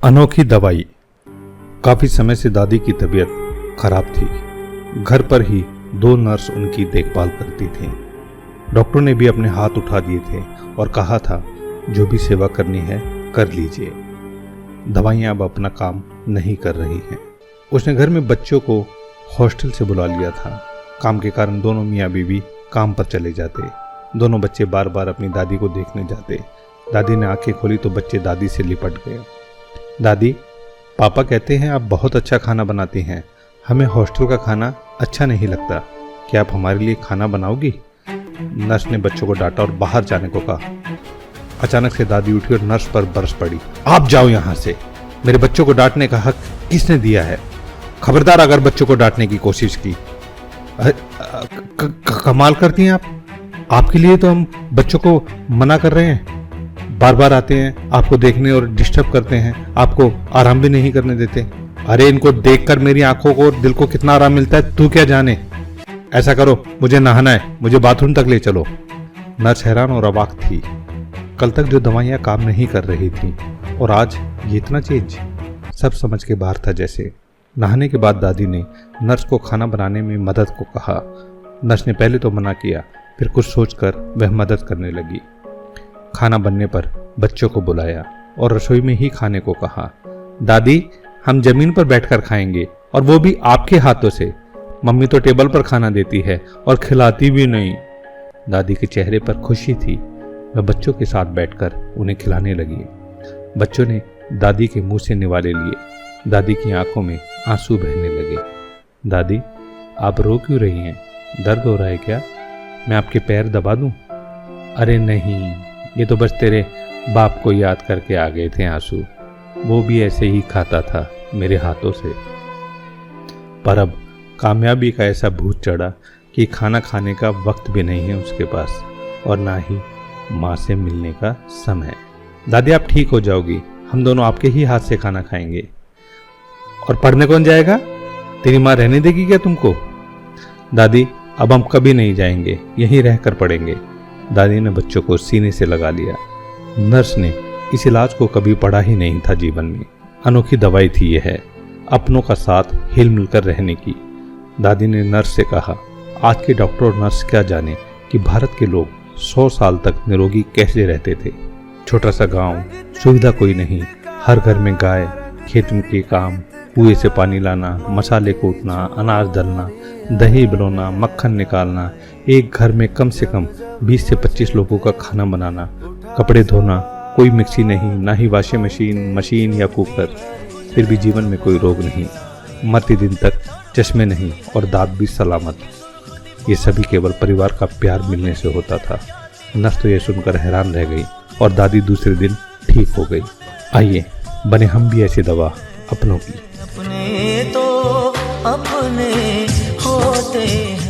अनोखी दवाई। काफी समय से दादी की तबीयत खराब थी। घर पर ही 2 नर्स उनकी देखभाल करती थीं। डॉक्टर ने भी अपने हाथ उठा दिए थे और कहा था जो भी सेवा करनी है कर लीजिए। दवाइयाँ अब अपना काम नहीं कर रही हैं। उसने घर में बच्चों को हॉस्टल से बुला लिया था। काम के कारण दोनों मियाँ बीवी काम पर चले जाते। दोनों बच्चे बार बार अपनी दादी को देखने जाते। दादी ने आंखें खोली तो बच्चे दादी से लिपट गए। दादी, पापा कहते हैं आप बहुत अच्छा खाना बनाती हैं। हमें हॉस्टल का खाना अच्छा नहीं लगता। क्या आप हमारे लिए खाना बनाओगी? नर्स ने बच्चों को डांटा और बाहर जाने को कहा। अचानक से दादी उठी और नर्स पर बरस पड़ी। आप जाओ यहाँ से। मेरे बच्चों को डांटने का हक किसने दिया है? खबरदार अगर बच्चों को डांटने की कोशिश की। कमाल करती हैं आप। आपके लिए तो हम बच्चों को मना कर रहे हैं। बार बार आते हैं आपको देखने और डिस्टर्ब करते हैं। आपको आराम भी नहीं करने देते। अरे इनको देखकर मेरी आंखों को और दिल को कितना आराम मिलता है तू क्या जाने। ऐसा करो, मुझे नहाना है, मुझे बाथरूम तक ले चलो। नर्स हैरान और अवाक थी। कल तक जो दवाइयाँ काम नहीं कर रही थी और आज ये इतना चेंज। सब समझ के बाहर था जैसे। नहाने के बाद दादी ने नर्स को खाना बनाने में मदद को कहा। नर्स ने पहले तो मना किया, फिर कुछ सोचकर वह मदद करने लगी। खाना बनने पर बच्चों को बुलाया और रसोई में ही खाने को कहा। दादी, हम जमीन पर बैठकर खाएंगे और वो भी आपके हाथों से। मम्मी तो टेबल पर खाना देती है और खिलाती भी नहीं। दादी के चेहरे पर खुशी थी। वह बच्चों के साथ बैठकर उन्हें खिलाने लगी। बच्चों ने दादी के मुंह से निवाले लिए। दादी की आंखों में आंसू बहने लगे। दादी, आप रो क्यों रही हैं? दर्द हो रहा है क्या? मैं आपके पैर दबा दूं? अरे नहीं, ये तो बस तेरे बाप को याद करके आ गए थे आंसू। वो भी ऐसे ही खाता था मेरे हाथों से। पर अब कामयाबी का ऐसा भूत चढ़ा कि खाना खाने का वक्त भी नहीं है उसके पास और ना ही माँ से मिलने का समय। दादी, आप ठीक हो जाओगी। हम दोनों आपके ही हाथ से खाना खाएंगे। और पढ़ने कौन जाएगा? तेरी माँ रहने देगी क्या तुमको? दादी, अब हम कभी नहीं जाएंगे, यहीं रहकर पढ़ेंगे। दादी ने बच्चों को सीने से लगा लिया। नर्स ने इस इलाज को कभी पढ़ा ही नहीं था जीवन में। अनोखी दवाई थी यह, अपनों का साथ हिल मिलकर रहने की। दादी ने नर्स से कहा, आज के डॉक्टर और नर्स क्या जाने कि भारत के लोग 100 साल तक निरोगी कैसे रहते थे। छोटा सा गांव, सुविधा कोई नहीं, हर घर में गाय, खेत में के काम, कुएं से पानी लाना, मसाले कूटना, अनाज दलना, दही बिलोना, मक्खन निकालना, एक घर में कम से कम 20 से 25 लोगों का खाना बनाना, कपड़े धोना, कोई मिक्सी नहीं, ना ही वॉशिंग मशीन या कुकर। फिर भी जीवन में कोई रोग नहीं, मरते दिन तक चश्मे नहीं और दांत भी सलामत। ये सभी केवल परिवार का प्यार मिलने से होता था। नर्स तो ये सुनकर हैरान रह गई और दादी दूसरे दिन ठीक हो गई। आइए बने हम भी ऐसी दवा अपनों की। अपने तो अपने होते हैं।